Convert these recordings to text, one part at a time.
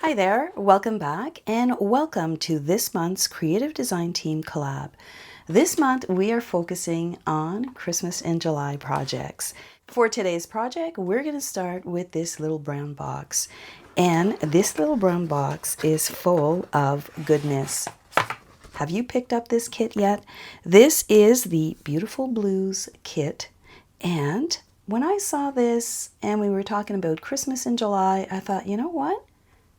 Hi there, welcome back and welcome to this month's Creative Design Team collab. This month we are focusing on Christmas in July projects. For today's project, we're going to start with this little brown box. And this little brown box is full of goodness. Have you picked up this kit yet? This is the Beautiful Blues kit. And when I saw this and we were talking about Christmas in July, I thought, you know what?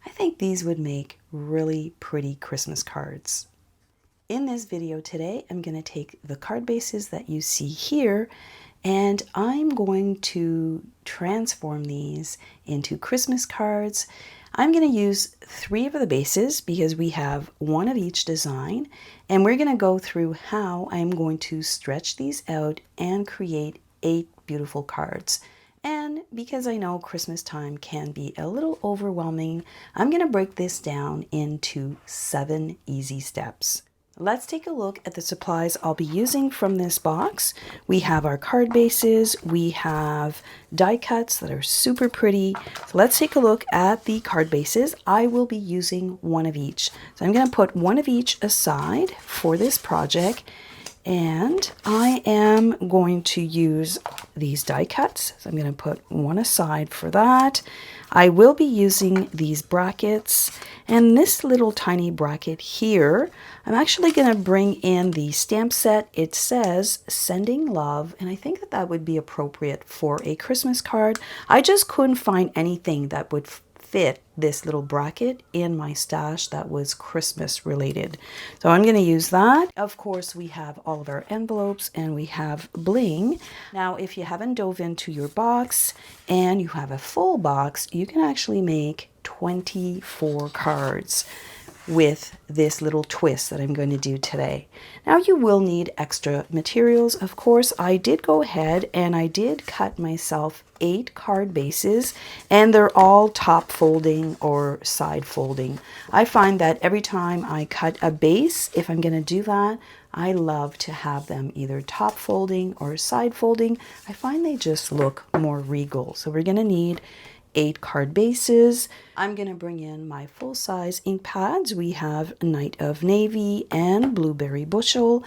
I think these would make really pretty Christmas cards. In this video today, I'm going to take the card bases that you see here and I'm going to transform these into Christmas cards. I'm going to use 3 of the bases because we have 1 of each design, and we're going to go through how I'm going to stretch these out and create 8 beautiful cards. And because I know Christmas time can be a little overwhelming, I'm going to break this down into 7 easy steps. Let's take a look at the supplies I'll be using from this box. We have our card bases, we have die cuts that are super pretty. So let's take a look at the card bases. I will be using 1 of each. So I'm going to put 1 of each aside for this project. And I am going to use these die cuts. So I'm going to put 1 aside for that. I will be using these brackets and this little tiny bracket here. I'm actually going to bring in the stamp set. It says sending love, and I think that that would be appropriate for a Christmas card. I just couldn't find anything that would fit this little bracket in my stash that was Christmas related. So I'm going to use that. Of course, we have all of our envelopes and we have bling. Now, if you haven't dove into your box and you have a full box, you can actually make 24 cards with this little twist that I'm going to do today. Now you will need extra materials. Of course, I did go ahead and I did cut myself 8 card bases, and they're all top folding or side folding. I find that every time I cut a base, if I'm going to do that, I love to have them either top folding or side folding. I find they just look more regal. So we're going to need 8 card bases. I'm going to bring in my full-size ink pads. We have Night of Navy and Blueberry Bushel.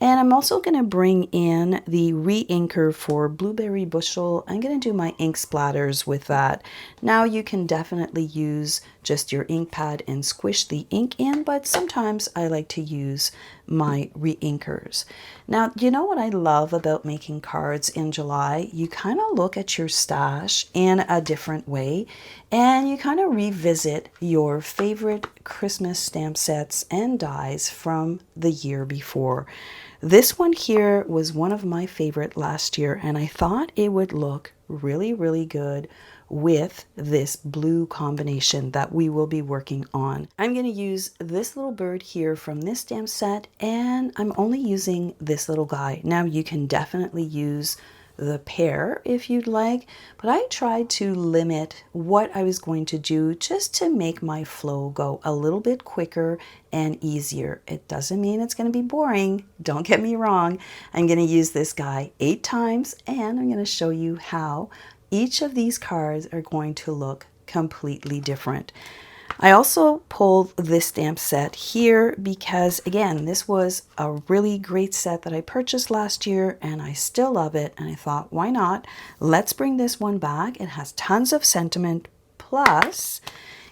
And I'm also going to bring in the re-inker for Blueberry Bushel. I'm going to do my ink splatters with that. Now you can definitely use just your ink pad and squish the ink in, but sometimes I like to use my re-inkers. Now, you know what I love about making cards in July? You kind of look at your stash in a different way and you kind of revisit your favorite Christmas stamp sets and dies from the year before. This one here was one of my favorite last year, and I thought it would look really, really good with this blue combination that we will be working on. I'm going to use this little bird here from this stamp set, and I'm only using this little guy. Now you can definitely use the pair if you'd like, but I tried to limit what I was going to do just to make my flow go a little bit quicker and easier. It doesn't mean it's going to be boring, don't get me wrong. I'm going to use this guy 8 times, and I'm going to show you how each of these cards are going to look completely different. I also pulled this stamp set here because, again, this was a really great set that I purchased last year and I still love it. And I thought, why not? Let's bring this one back. It has tons of sentiment. Plus,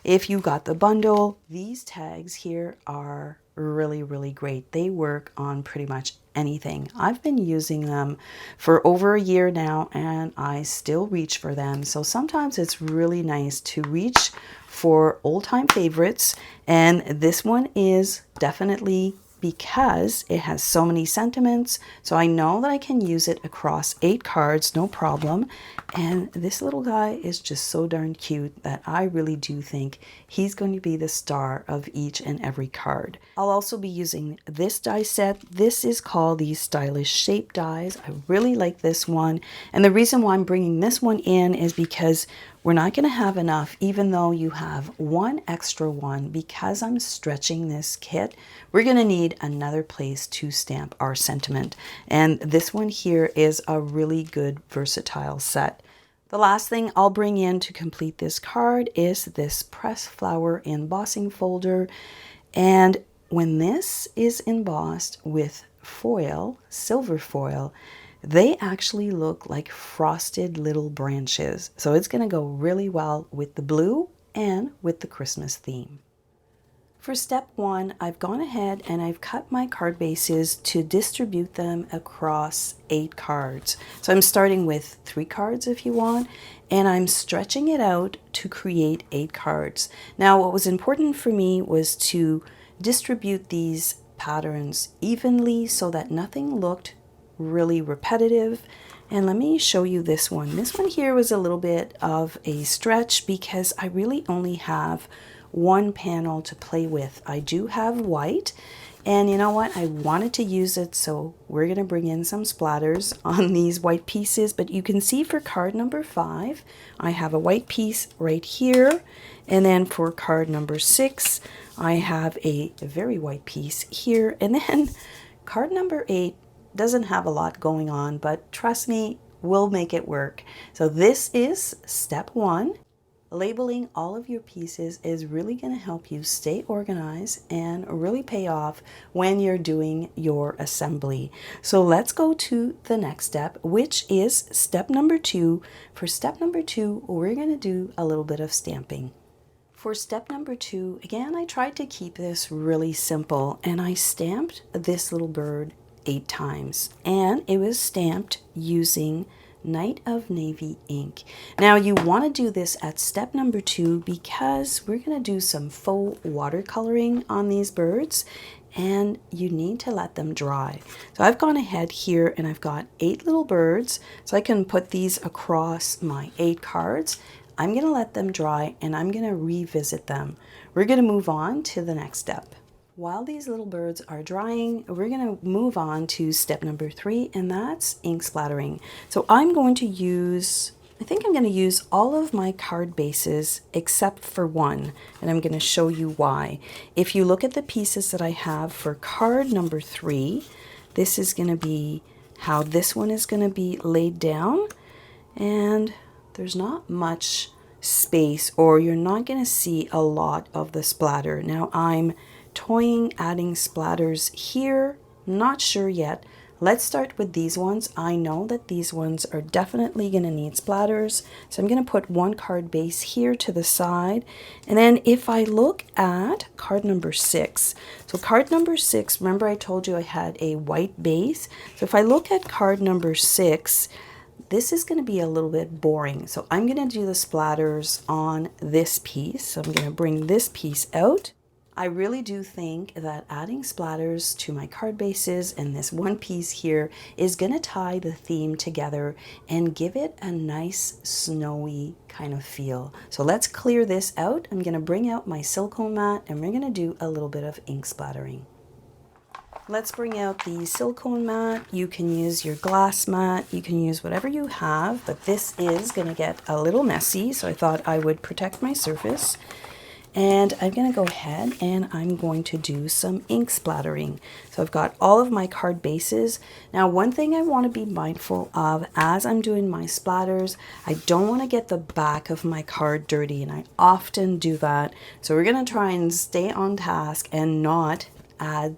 if you got the bundle, these tags here are really, really great. They work on pretty much anything. I've been using them for over a year now and I still reach for them. So sometimes it's really nice to reach for old-time favorites, and this one is definitely because it has so many sentiments, so I know that I can use it across 8 cards, no problem. And this little guy is just so darn cute that I really do think he's going to be the star of each and every card. I'll also be using this die set. This is called the Stylish Shape dies. I really like this one, and the reason why I'm bringing this one in is because we're not going to have enough, even though you have 1 extra one. Because I'm stretching this kit, we're going to need another place to stamp our sentiment. And this one here is a really good versatile set. The last thing I'll bring in to complete this card is this pressed flower embossing folder. And when this is embossed with foil, silver foil, they actually look like frosted little branches. So it's going to go really well with the blue and with the Christmas theme. For step 1, I've gone ahead and I've cut my card bases to distribute them across 8 cards. So I'm starting with 3 cards if you want, and I'm stretching it out to create 8 cards. Now what was important for me was to distribute these patterns evenly so that nothing looked really repetitive. And let me show you this one. This one here was a little bit of a stretch because I really only have one panel to play with. I do have white, and you know what, I wanted to use it, so we're going to bring in some splatters on these white pieces. But you can see for card number 5 I have a white piece right here, and then for card number 6 I have a very white piece here, and then card number 8 doesn't have a lot going on, but trust me, we'll make it work. So this is step 1. Labeling all of your pieces is really going to help you stay organized and really pay off when you're doing your assembly. So let's go to the next step, which is step number 2. For step number 2, we're going to do a little bit of stamping. For step number 2, again, I tried to keep this really simple, and I stamped this little bird 8 times, and it was stamped using Night of Navy ink. Now you want to do this at step number 2 because we're going to do some faux watercoloring on these birds, and you need to let them dry. So I've gone ahead here and I've got 8 little birds, so I can put these across my 8 cards. I'm going to let them dry and I'm going to revisit them. We're going to move on to the next step. While these little birds are drying, we're going to move on to step number 3, and that's ink splattering. So I'm going to use, I think I'm going to use all of my card bases except for one, and I'm going to show you why. If you look at the pieces that I have for card number 3, this is going to be how this one is going to be laid down, and there's not much space, or you're not going to see a lot of the splatter. Now I'm toying adding splatters here, not sure yet. Let's start with these ones. I know that these ones are definitely going to need splatters, so I'm going to put one card base here to the side. And then if I look at card number 6, so card number 6, remember I told you I had a white base. So if I look at card number 6, this is going to be a little bit boring. So I'm going to do the splatters on this piece. So I'm going to bring this piece out. I really do think that adding splatters to my card bases and this one piece here is going to tie the theme together and give it a nice snowy kind of feel. So let's clear this out. I'm going to bring out my silicone mat and we're going to do a little bit of ink splattering. Let's bring out the silicone mat. You can use your glass mat, you can use whatever you have, but this is going to get a little messy, so I thought I would protect my surface. And I'm going to go ahead and I'm going to do some ink splattering. So I've got all of my card bases. Now one thing I want to be mindful of as I'm doing my splatters, I don't want to get the back of my card dirty, and I often do that. So we're going to try and stay on task and not add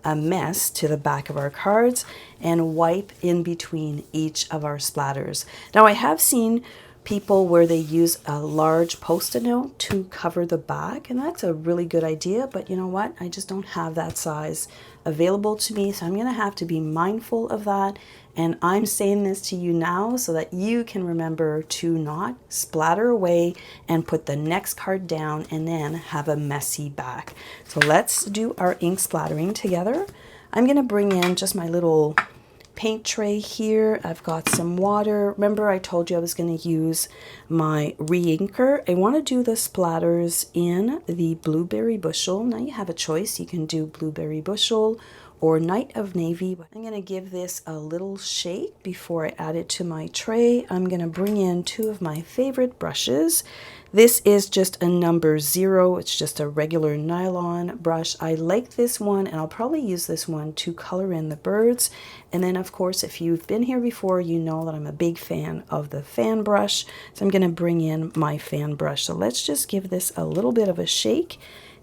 a mess to the back of our cards and wipe in between each of our splatters. Now I have seen people where they use a large post-it note to cover the back, and that's a really good idea, but you know what, I just don't have that size available to me, so I'm gonna have to be mindful of that. And I'm saying this to you now so that you can remember to not splatter away and put the next card down and then have a messy back. So let's do our ink splattering together. I'm gonna bring in just my little paint tray here. I've got some water. Remember I told you I was going to use my re-inker. I want to do the splatters in the blueberry bushel. Now you have a choice. You can do blueberry bushel or Night of Navy. I'm going to give this a little shake before I add it to my tray. I'm going to bring in 2 of my favorite brushes. This is just a number 0. It's just a regular nylon brush. I like this one, and I'll probably use this one to color in the birds. And then, of course, if you've been here before, you know that I'm a big fan of the fan brush. So I'm going to bring in my fan brush. So let's just give this a little bit of a shake.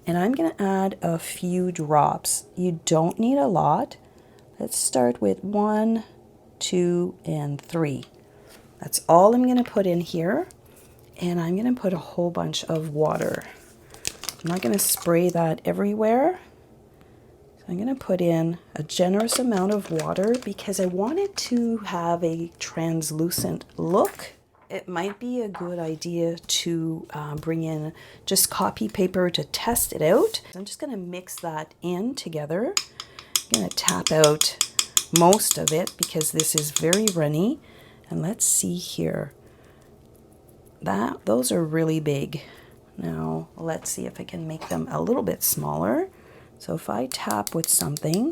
And I'm going to add a few drops. You don't need a lot. Let's start with 1, 2, and 3. That's all I'm going to put in here. And I'm going to put a whole bunch of water. I'm not going to spray that everywhere. So I'm going to put in a generous amount of water because I want it to have a translucent look. It might be a good idea to bring in just copy paper to test it out. I'm just going to mix that in together. I'm going to tap out most of it because this is very runny. And let's see here. Those are really big. Now let's see if I can make them a little bit smaller. So if I tap with something,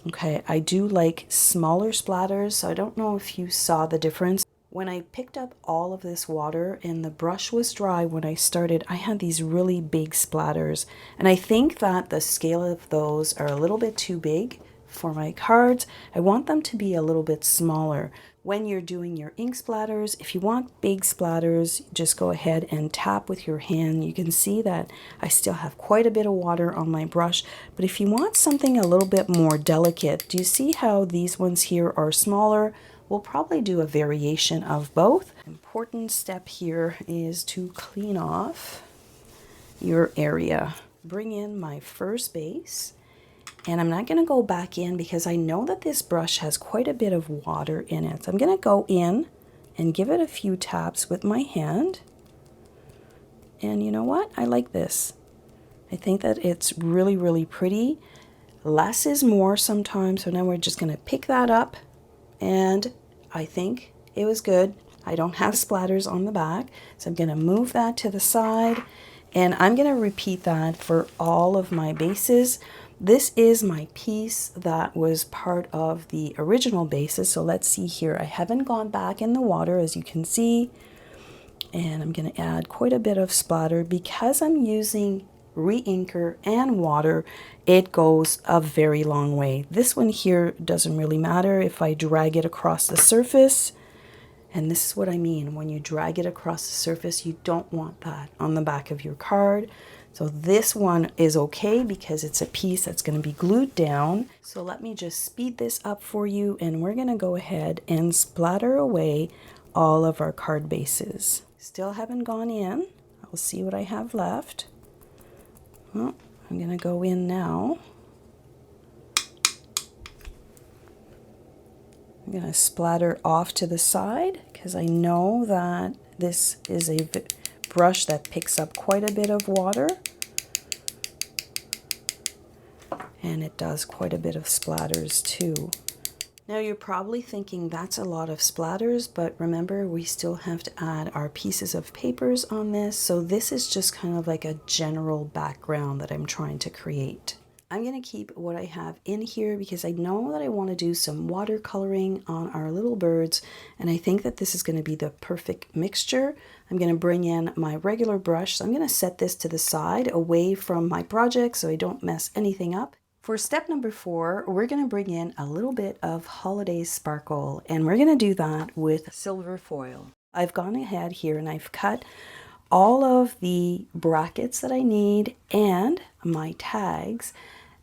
okay, I do like smaller splatters. So I don't know if you saw the difference. When I picked up all of this water and the brush was dry when I started, I had these really big splatters. And I think that the scale of those are a little bit too big for my cards. I want them to be a little bit smaller. When you're doing your ink splatters, if you want big splatters, just go ahead and tap with your hand. You can see that I still have quite a bit of water on my brush, but if you want something a little bit more delicate, do you see how these ones here are smaller? We'll probably do a variation of both. Important step here is to clean off your area. Bring in my first base. And I'm not going to go back in because I know that this brush has quite a bit of water in it. So I'm going to go in and give it a few taps with my hand. And you know what? I like this. I think that it's really, really pretty. Less is more sometimes. So now we're just going to pick that up. And I think it was good. I don't have splatters on the back. So I'm going to move that to the side. And I'm going to repeat that for all of my bases. This is my piece that was part of the original bases. So let's see here. I haven't gone back in the water, as you can see. And I'm going to add quite a bit of splatter. Because I'm using re-inker and water, it goes a very long way. This one here doesn't really matter if I drag it across the surface. And this is what I mean. When you drag it across the surface, you don't want that on the back of your card. So this one is okay because it's a piece that's going to be glued down. So let me just speed this up for you, and we're going to go ahead and splatter away all of our card bases. Still haven't gone in. I'll see what I have left. Well, I'm going to go in now. I'm going to splatter off to the side because I know that this is a brush that picks up quite a bit of water, and it does quite a bit of splatters too. Now you're probably thinking that's a lot of splatters, but remember we still have to add our pieces of papers on this, so this is just kind of like a general background that I'm trying to create. I'm going to keep what I have in here because I know that I want to do some watercoloring on our little birds, and I think that this is going to be the perfect mixture. I'm going to bring in my regular brush. So I'm going to set this to the side away from my project so I don't mess anything up. For step number 4, we're going to bring in a little bit of holiday sparkle, and we're going to do that with silver foil. I've gone ahead here and I've cut all of the brackets that I need and my tags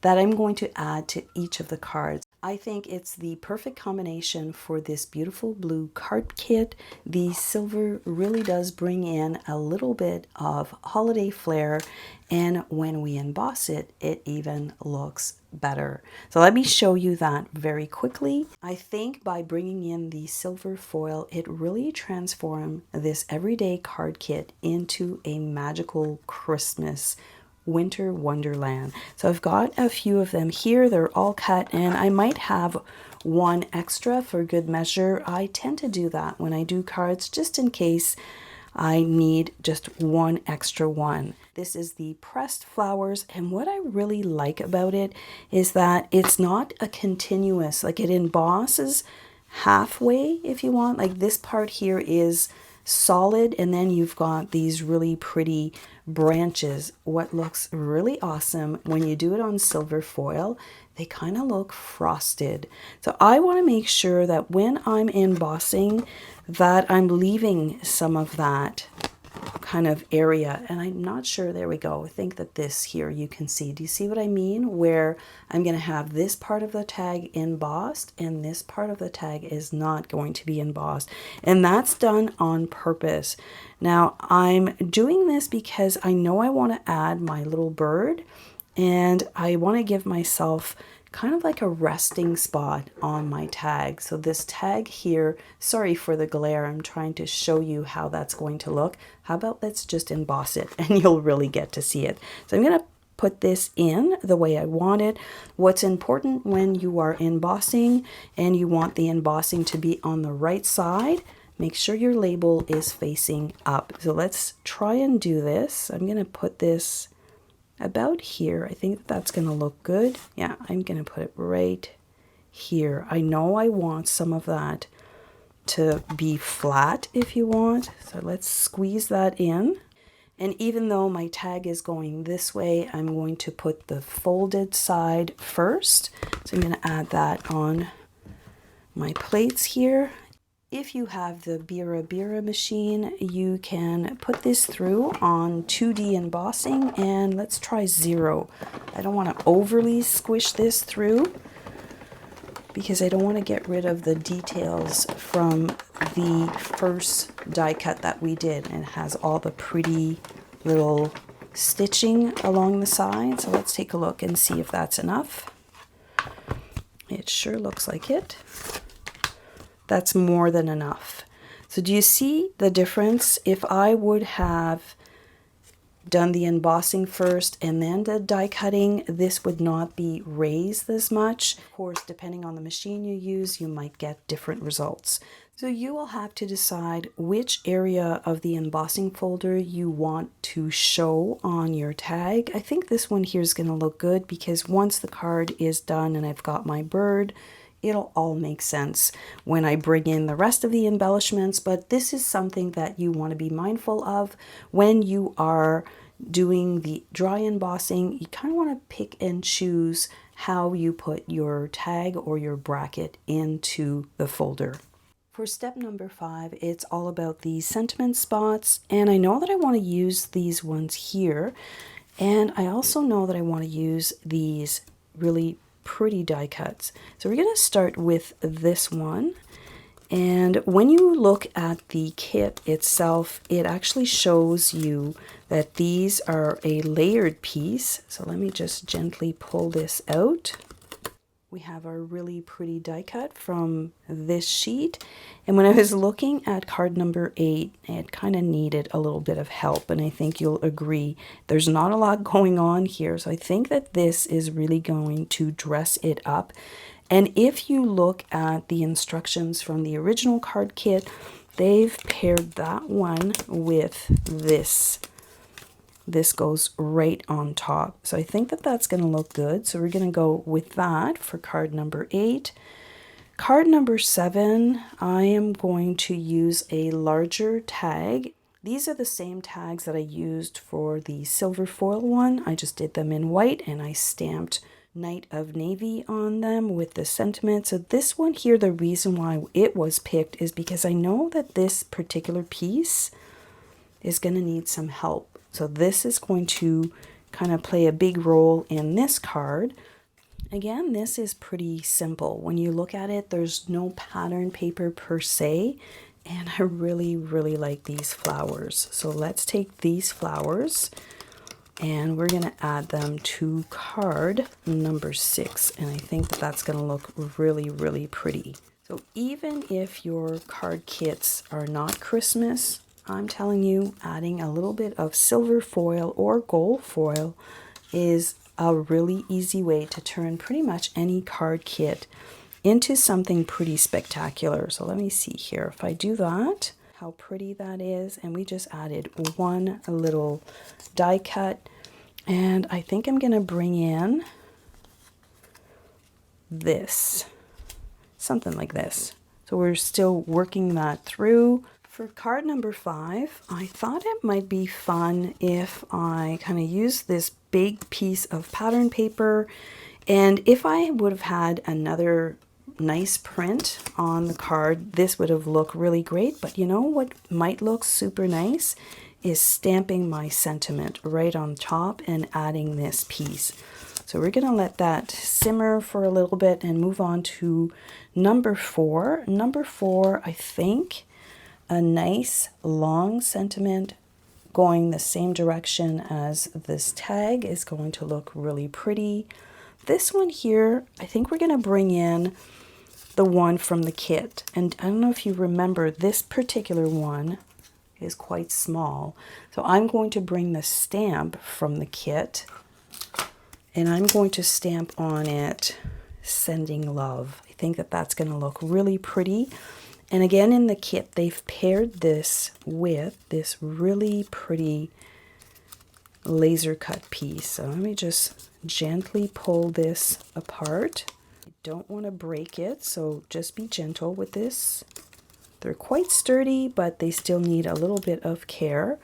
that I'm going to add to each of the cards. I think it's the perfect combination for this beautiful blue card kit. The silver really does bring in a little bit of holiday flair, and when we emboss it, it even looks better. So let me show you that very quickly. I think by bringing in the silver foil, it really transformed this everyday card kit into a magical Christmas winter wonderland. So I've got a few of them here. They're all cut, and I might have one extra for good measure. I tend to do that when I do cards just in case I need just one extra one. This is the pressed flowers, and what I really like about it is that it's not a continuous, like it embosses halfway if you want. Like this part here is solid, and then you've got these really pretty branches. What looks really awesome when you do it on silver foil, they kind of look frosted. So I want to make sure that when I'm embossing that I'm leaving some of that kind of area, and I'm not sure, there we go. I think that this here you can see, do you see what I mean, where I'm going to have this part of the tag embossed and this part of the tag is not going to be embossed, and that's done on purpose. Now I'm doing this because I know I want to add my little bird, and I want to give myself kind of like a resting spot on my tag. So this tag here, sorry for the glare, I'm trying to show you how that's going to look. How about let's just emboss it and you'll really get to see it. So I'm going to put this in the way I want it. What's important when you are embossing and you want the embossing to be on the right side, make sure your label is facing up. So let's try and do this. I'm going to put this about here. I think that's going to look good. Yeah, I'm going to put it right here. I know I want some of that to be flat if you want. So let's squeeze that in. And even though my tag is going this way, I'm going to put the folded side first. So I'm going to add that on my plates here. If you have the Bira machine, you can put this through on 2D embossing, and let's try 0. I don't want to overly squish this through because I don't want to get rid of the details from the first die cut that we did, and it has all the pretty little stitching along the side. So let's take a look and see if that's enough. It sure looks like it. That's more than enough. So do you see the difference? If I would have done the embossing first and then the die cutting, this would not be raised as much. Of course, depending on the machine you use, you might get different results. So you will have to decide which area of the embossing folder you want to show on your tag. I think this one here is going to look good because once the card is done and I've got my bird, it'll all make sense when I bring in the rest of the embellishments. But this is something that you want to be mindful of when you are doing the dry embossing. You kind of want to pick and choose how you put your tag or your bracket into the folder. For step number 5, it's all about the sentiment spots, and I know that I want to use these ones here, and I also know that I want to use these really pretty die cuts. So we're going to start with this one, and when you look at the kit itself, it actually shows you that these are a layered piece. So let me just gently pull this out. We have our really pretty die cut from this sheet, and when I was looking at card number 8, it kind of needed a little bit of help, and I think you'll agree there's not a lot going on here. So I think that this is really going to dress it up. And if you look at the instructions from the original card kit, they've paired that one with this. This goes right on top. So I think that that's going to look good. So we're going to go with that for card number 8. Card number 7, I am going to use a larger tag. These are the same tags that I used for the silver foil one. I just did them in white and I stamped Night of Navy on them with the sentiment. So this one here, the reason why it was picked is because I know that this particular piece is going to need some help. So this is going to kind of play a big role in this card. Again, this is pretty simple. When you look at it, there's no pattern paper per se, and I really, really like these flowers. So let's take these flowers and we're going to add them to card number 6, and I think that that's going to look really, really pretty. So even if your card kits are not Christmas, I'm telling you, adding a little bit of silver foil or gold foil is a really easy way to turn pretty much any card kit into something pretty spectacular. So let me see here. If I do that, how pretty that is. And we just added one little die cut. And I think I'm going to bring in this, something like this. So we're still working that through. For card number 5, I thought it might be fun if I kind of use this big piece of pattern paper, and if I would have had another nice print on the card, this would have looked really great. But you know what might look super nice is stamping my sentiment right on top and adding this piece. So we're going to let that simmer for a little bit and move on to number 4. Number 4, I think a nice long sentiment going the same direction as this tag is going to look really pretty. This one here, I think we're going to bring in the one from the kit. And I don't know if you remember, this particular one is quite small. So I'm going to bring the stamp from the kit, and I'm going to stamp on it Sending Love. I think that that's going to look really pretty. And again, in the kit, they've paired this with this really pretty laser cut piece. So let me just gently pull this apart. I don't want to break it, so just be gentle with this. They're quite sturdy, but they still need a little bit of care.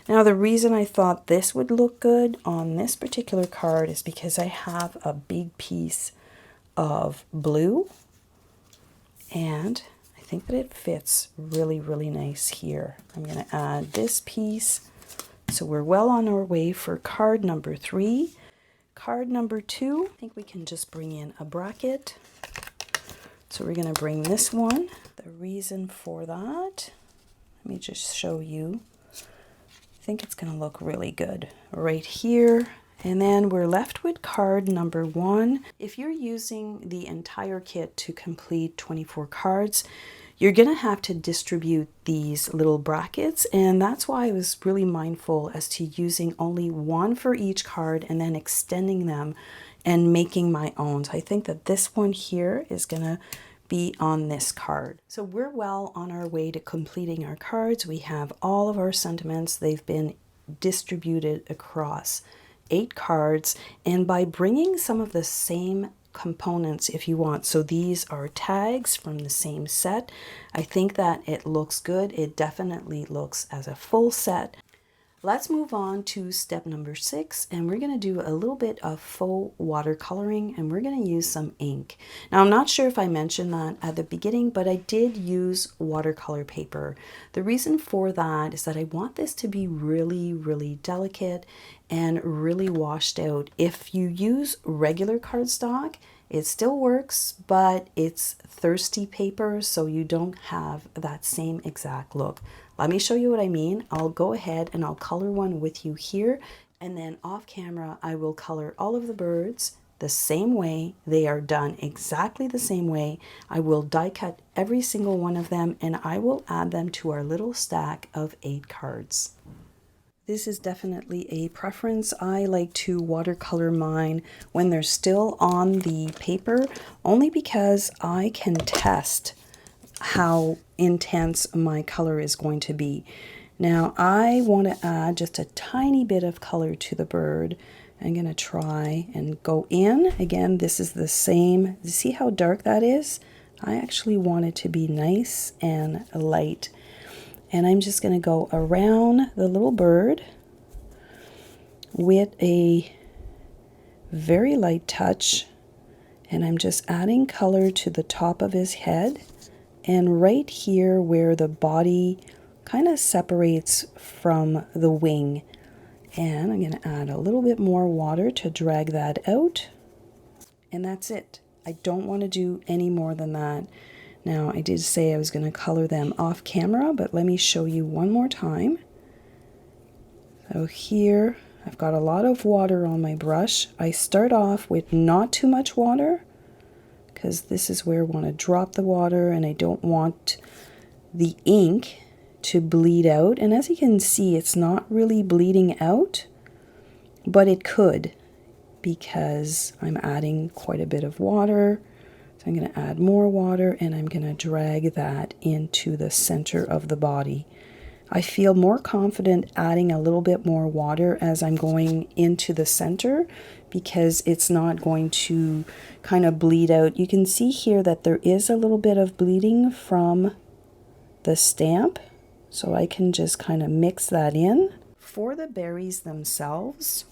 Now, the reason I thought this would look good on this particular card is because I have a big piece of blue, and I think that it fits really, really nice here. I'm going to add this piece. So we're well on our way for card number 3. Card number 2, I think we can just bring in a bracket. So we're going to bring this one. The reason for that, let me just show you. I think it's going to look really good right here. And then we're left with card number 1. If you're using the entire kit to complete 24 cards, you're going to have to distribute these little brackets, and that's why I was really mindful as to using only one for each card and then extending them and making my own. So I think that this one here is going to be on this card. So we're well on our way to completing our cards. We have all of our sentiments. They've been distributed across 8 cards, and by bringing some of the same components if you want, so these are tags from the same set, I think that it looks good. It definitely looks as a full set. Let's move on to step number 6, and we're going to do a little bit of faux watercoloring, and we're going to use some ink. Now, I'm not sure if I mentioned that at the beginning, but I did use watercolor paper. The reason for that is that I want this to be really, really delicate and really washed out. If you use regular cardstock, it still works, but it's thirsty paper, so you don't have that same exact look. Let me show you what I mean. I'll go ahead and I'll color one with you here, and then off camera I will color all of the birds the same way. They are done exactly the same way. I will die cut every single one of them, and I will add them to our little stack of 8 cards. This is definitely a preference. I like to watercolor mine when they're still on the paper, only because I can test how intense my color is going to be. Now I want to add just a tiny bit of color to the bird. I'm going to try and go in. Again, this is the same. See how dark that is? I actually want it to be nice and light. And I'm just going to go around the little bird with a very light touch, and I'm just adding color to the top of his head and right here where the body kind of separates from the wing. And I'm going to add a little bit more water to drag that out, and that's it. I don't want to do any more than that. Now, I did say I was going to color them off camera, but let me show you one more time. So here, I've got a lot of water on my brush. I start off with not too much water, because this is where I want to drop the water, and I don't want the ink to bleed out. And as you can see, it's not really bleeding out, but it could, because I'm adding quite a bit of water. So I'm going to add more water, and I'm going to drag that into the center of the body. I feel more confident adding a little bit more water as I'm going into the center, because it's not going to kind of bleed out. You can see here that there is a little bit of bleeding from the stamp, So I can just kind of mix that in. For the berries themselves,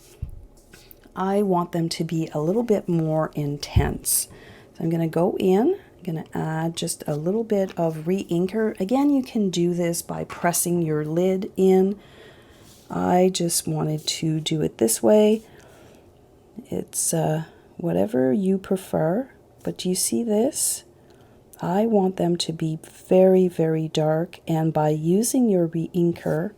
I want them to be a little bit more intense. So I'm going to go in, I'm going to add just a little bit of re-inker. Again, you can do this by pressing your lid in. I just wanted to do it this way. It's whatever you prefer, but do you see this? I want them to be very, very dark, and by using your re-inker,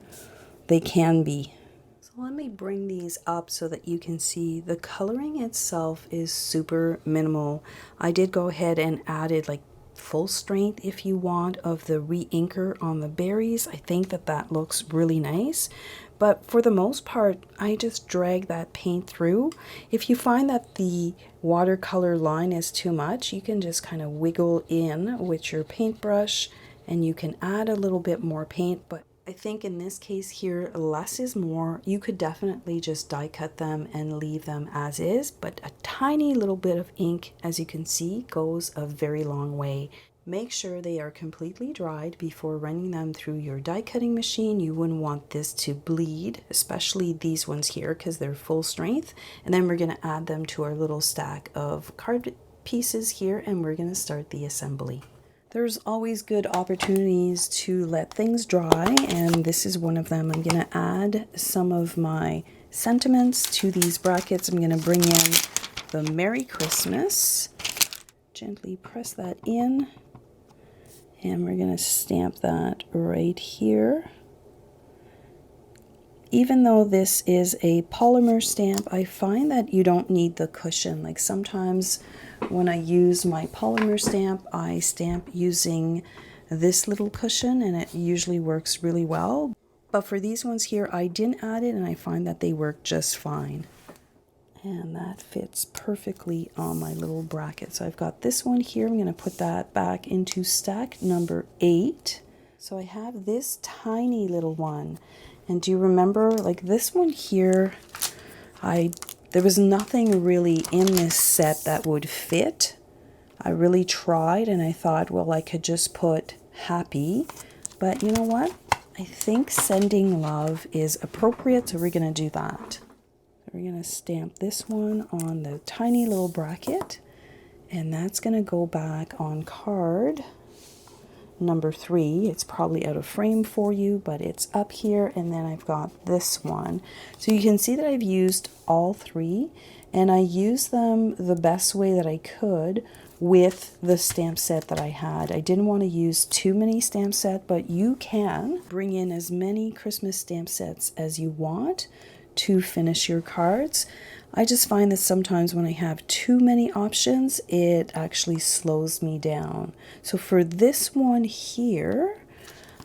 they can be. So let me bring these up so that you can see the coloring itself is super minimal. I did go ahead and added like full strength, if you want, of the re-inker on the berries. I think that that looks really nice. But for the most part, I just drag that paint through. If you find that the watercolor line is too much, you can just kind of wiggle in with your paintbrush and you can add a little bit more paint. But I think in this case here, less is more. You could definitely just die cut them and leave them as is, but a tiny little bit of ink, as you can see, goes a very long way. Make sure they are completely dried before running them through your die cutting machine. You wouldn't want this to bleed, especially these ones here because they're full strength. And then we're going to add them to our little stack of card pieces here, and we're going to start the assembly. There's always good opportunities to let things dry, and this is one of them. I'm going to add some of my sentiments to these brackets. I'm going to bring in the Merry Christmas. Gently press that in. And we're going to stamp that right here. Even though this is a polymer stamp, I find that you don't need the cushion. Like sometimes when I use my polymer stamp, I stamp using this little cushion and it usually works really well. But for these ones here, I didn't add it and I find that they work just fine. And that fits perfectly on my little bracket. So I've got this one here. I'm going to put that back into stack number 8. So I have this tiny little one. And do you remember, like this one here, there was nothing really in this set that would fit. I really tried and I thought, well, I could just put happy. But you know what? I think sending love is appropriate, so we're going to do that. We're going to stamp this one on the tiny little bracket, and that's going to go back on card number 3. It's probably out of frame for you, but it's up here, and then I've got this one. So you can see that I've used all 3, and I used them the best way that I could with the stamp set that I had. I didn't want to use too many stamp sets, but you can bring in as many Christmas stamp sets as you want to finish your cards. I just find that sometimes when I have too many options, it actually slows me down. So for this one here,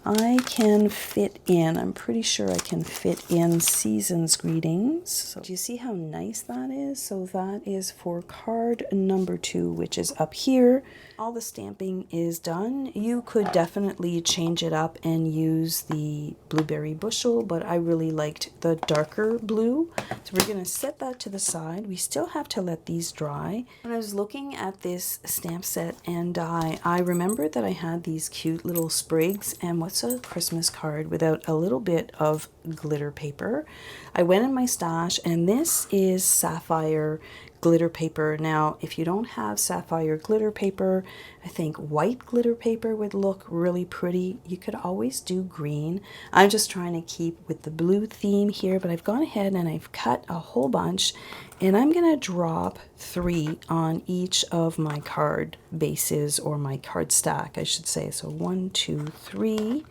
I can fit in, I'm pretty sure I can fit in Season's Greetings. So do you see how nice that is? So that is for card number 2, which is up here. All the stamping is done. You could definitely change it up and use the blueberry bushel, but I really liked the darker blue. So we're going to set that to the side. We still have to let these dry. When I was looking at this stamp set and die, I remembered that I had these cute little sprigs, and what's a Christmas card without a little bit of glitter paper? I went in my stash, and this is sapphire glitter paper. Now, if you don't have sapphire glitter paper, I think white glitter paper would look really pretty. You could always do green. I'm just trying to keep with the blue theme here, but I've gone ahead and I've cut a whole bunch, and I'm going to drop 3 on each of my card bases, or my card stack, I should say. So 1, 2, 3.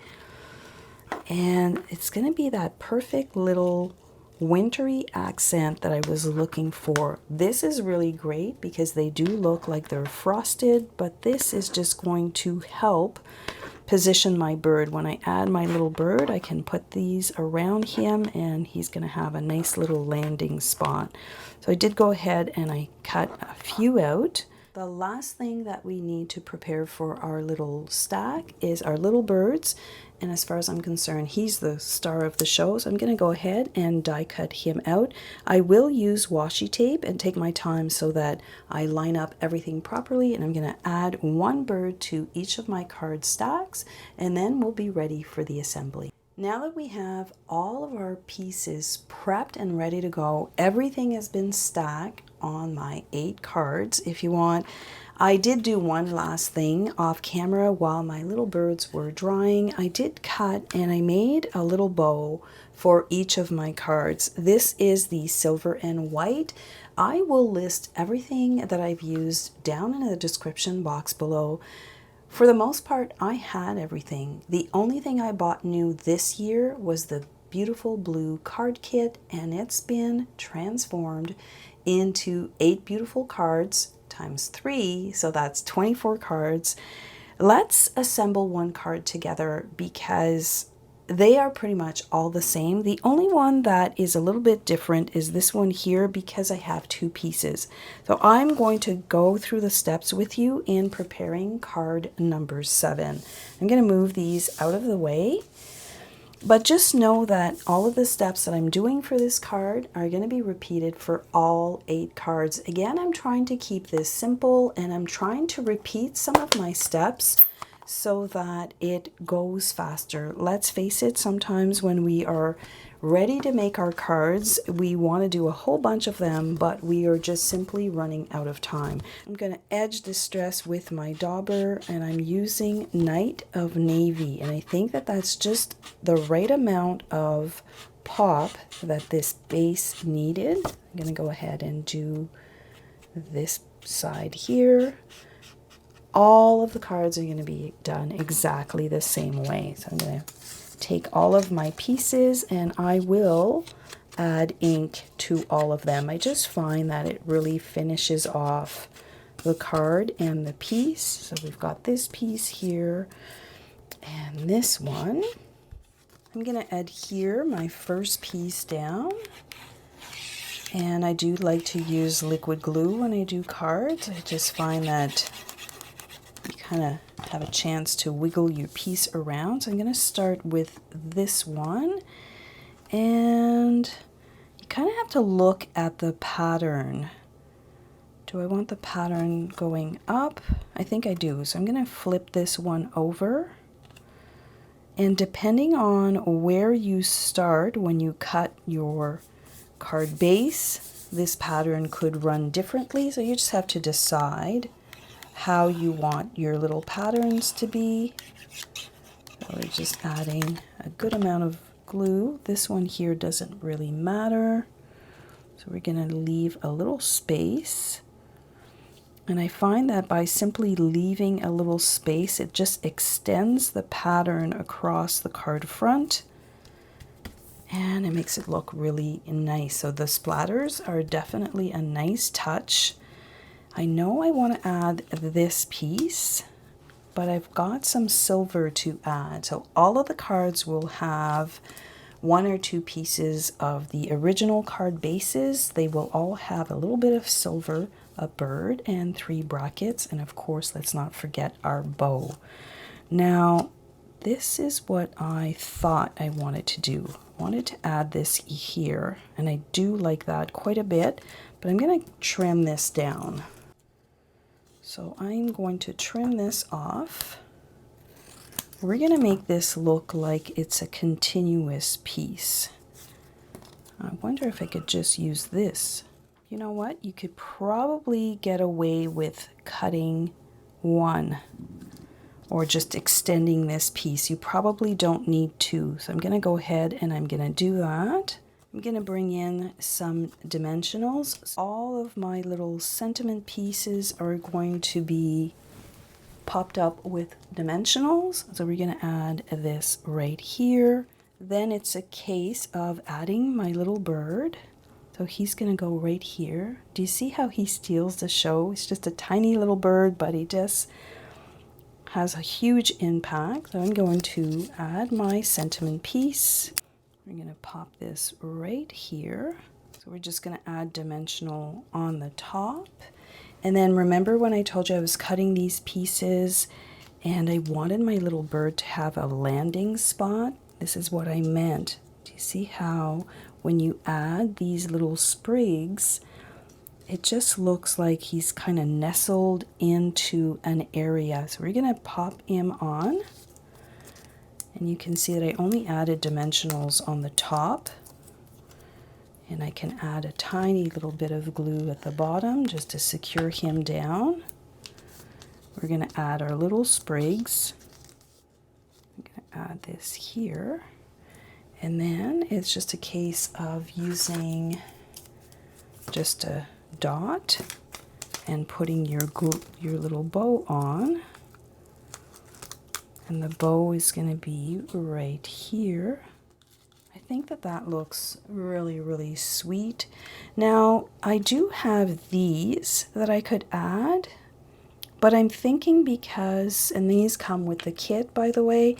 And it's going to be that perfect little wintry accent that I was looking for. This is really great because they do look like they're frosted, but this is just going to help position my bird. When I add my little bird, I can put these around him and he's going to have a nice little landing spot. So I did go ahead and I cut a few out. The last thing that we need to prepare for our little stack is our little birds. And as far as I'm concerned, he's the star of the show. So I'm going to go ahead and die cut him out. I will use washi tape and take my time so that I line up everything properly. And I'm going to add one bird to each of my card stacks, and then we'll be ready for the assembly. Now that we have all of our pieces prepped and ready to go, everything has been stacked on my 8 cards. If you want, I did do one last thing off camera while my little birds were drying. I did cut and I made a little bow for each of my cards. This is the silver and white. I will list everything that I've used down in the description box below. For the most part, I had everything. The only thing I bought new this year was the beautiful blue card kit, and it's been transformed into 8 beautiful cards times 3, so that's 24 cards. Let's assemble one card together because they are pretty much all the same. The only one that is a little bit different is this one here because I have 2 pieces. So I'm going to go through the steps with you in preparing card number 7. I'm going to move these out of the way, but just know that all of the steps that I'm doing for this card are going to be repeated for all 8 cards. Again, I'm trying to keep this simple, and I'm trying to repeat some of my steps so that it goes faster. Let's face it, sometimes when we are ready to make our cards, we want to do a whole bunch of them, but we are just simply running out of time. I'm going to edge this dress with my dauber, and I'm using Night of Navy, and I think that that's just the right amount of pop that this base needed. I'm going to go ahead and do this side here. All of the cards are going to be done exactly the same way. So I'm going to take all of my pieces and I will add ink to all of them. I just find that it really finishes off the card and the piece. So we've got this piece here and this one. I'm going to adhere my first piece down. And I do like to use liquid glue when I do cards. I just find that you kind of have a chance to wiggle your piece around. So I'm going to start with this one, and you kind of have to look at the pattern. Do I want the pattern going up? I think I do. So I'm going to flip this one over, and depending on where you start when you cut your card base, this pattern could run differently. So you just have to decide how you want your little patterns to be. So we're just adding a good amount of glue. This one here doesn't really matter, so we're going to leave a little space. And I find that by simply leaving a little space, it just extends the pattern across the card front, and it makes it look really nice. So the splatters are definitely a nice touch. I know I want to add this piece, but I've got some silver to add. So all of the cards will have 1 or 2 pieces of the original card bases. They will all have a little bit of silver, a bird, and 3 brackets. And of course, let's not forget our bow. Now, this is what I thought I wanted to do. I wanted to add this here, and I do like that quite a bit, but I'm going to trim this down. So I'm going to trim this off. We're going to make this look like it's a continuous piece. I wonder if I could just use this. You know what? You could probably get away with cutting one or just extending this piece. You probably don't need 2. So I'm going to go ahead and I'm going to do that. I'm going to bring in some dimensionals. All of my little sentiment pieces are going to be popped up with dimensionals. So we're going to add this right here. Then it's a case of adding my little bird. So he's going to go right here. Do you see how he steals the show? He's just a tiny little bird, but he just has a huge impact. So I'm going to add my sentiment piece. We're going to pop this right here. So we're just going to add dimensional on the top. And then remember when I told you I was cutting these pieces and I wanted my little bird to have a landing spot? This is what I meant. Do you see how when you add these little sprigs, it just looks like he's kind of nestled into an area. So we're going to pop him on. And you can see that I only added dimensionals on the top. And I can add a tiny little bit of glue at the bottom just to secure him down. We're going to add our little sprigs. I'm going to add this here. And then it's just a case of using just a dot and putting your little bow on. And the bow is going to be right here. I think that that looks really, really sweet. Now, I do have these that I could add, but I'm thinking because, and these come with the kit, by the way,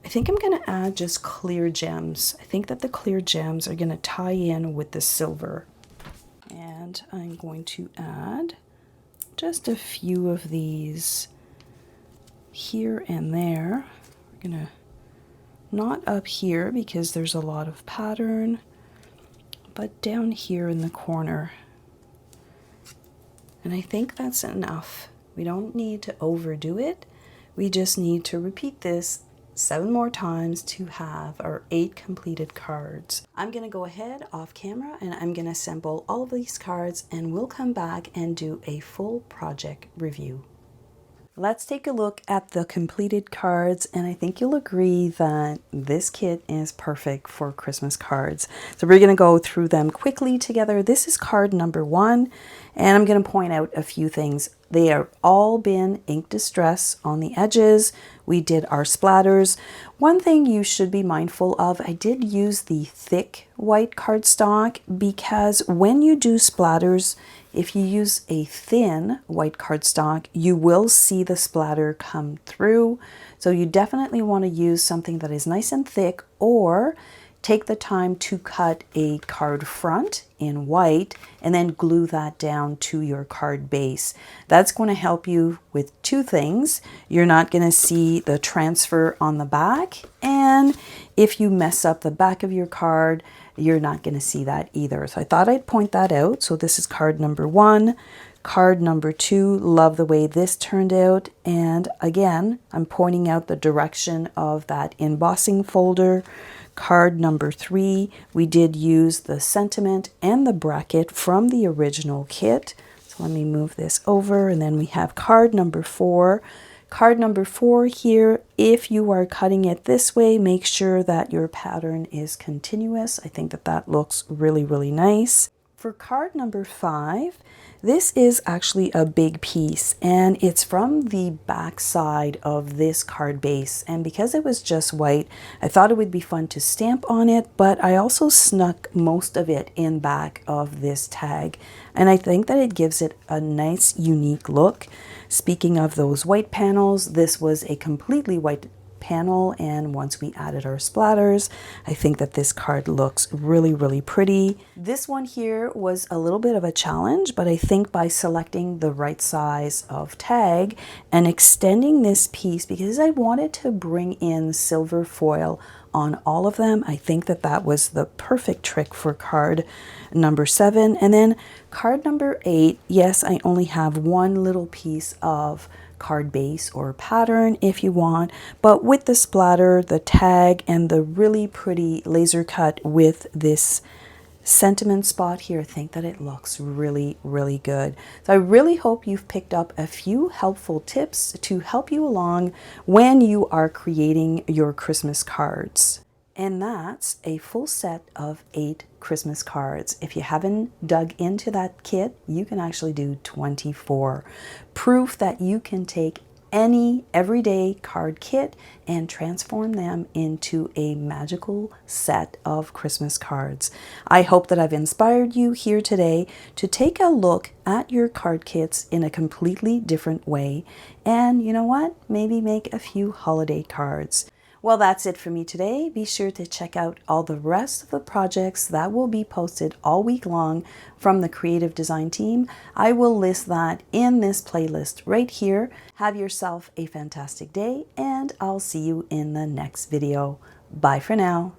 I think I'm going to add just clear gems. I think that the clear gems are going to tie in with the silver. And I'm going to add just a few of these here and there. We're going to not up here because there's a lot of pattern, but down here in the corner. And I think that's enough. We don't need to overdo it. We just need to repeat this 7 more times to have our 8 completed cards. I'm going to go ahead off camera and I'm going to assemble all of these cards and we'll come back and do a full project review. Let's take a look at the completed cards, and I think you'll agree that this kit is perfect for Christmas cards. So we're going to go through them quickly together. This is card number 1, and I'm going to point out a few things. They are all been ink distress on the edges. We did our splatters. One thing you should be mindful of, I did use the thick white cardstock because when you do splatters, if you use a thin white cardstock, you will see the splatter come through. So you definitely want to use something that is nice and thick, or take the time to cut a card front in white and then glue that down to your card base. That's going to help you with 2 things. You're not going to see the transfer on the back, and if you mess up the back of your card, you're not going to see that either. So I thought I'd point that out. So this is card number 1. Card number 2, love the way this turned out. And again, I'm pointing out the direction of that embossing folder. Card number 3, we did use the sentiment and the bracket from the original kit. So let me move this over, and then we have card number 4. Card number 4 here, if you are cutting it this way, make sure that your pattern is continuous. I think that that looks really, really nice. For card number 5, this is actually a big piece, and it's from the back side of this card base. And because it was just white, I thought it would be fun to stamp on it, but I also snuck most of it in back of this tag. And I think that it gives it a nice, unique look. Speaking of those white panels, this was a completely white panel, and once we added our splatters, I think that this card looks really, really pretty. This one here was a little bit of a challenge, but I think by selecting the right size of tag and extending this piece, because I wanted to bring in silver foil on all of them, I think that that was the perfect trick for card number 7. And then card number 8, yes, I only have one little piece of card base or pattern if you want, but with the splatter, the tag, and the really pretty laser cut with this sentiment spot here, I think that it looks really, really good. So I really hope you've picked up a few helpful tips to help you along when you are creating your Christmas cards. And that's a full set of 8 Christmas cards. If you haven't dug into that kit, you can actually do 24. Proof that you can take any everyday card kit and transform them into a magical set of Christmas cards. I hope that I've inspired you here today to take a look at your card kits in a completely different way. And you know what? Maybe make a few holiday cards. Well, that's it for me today. Be sure to check out all the rest of the projects that will be posted all week long from the creative design team. I will list that in this playlist right here. Have yourself a fantastic day, and I'll see you in the next video. Bye for now.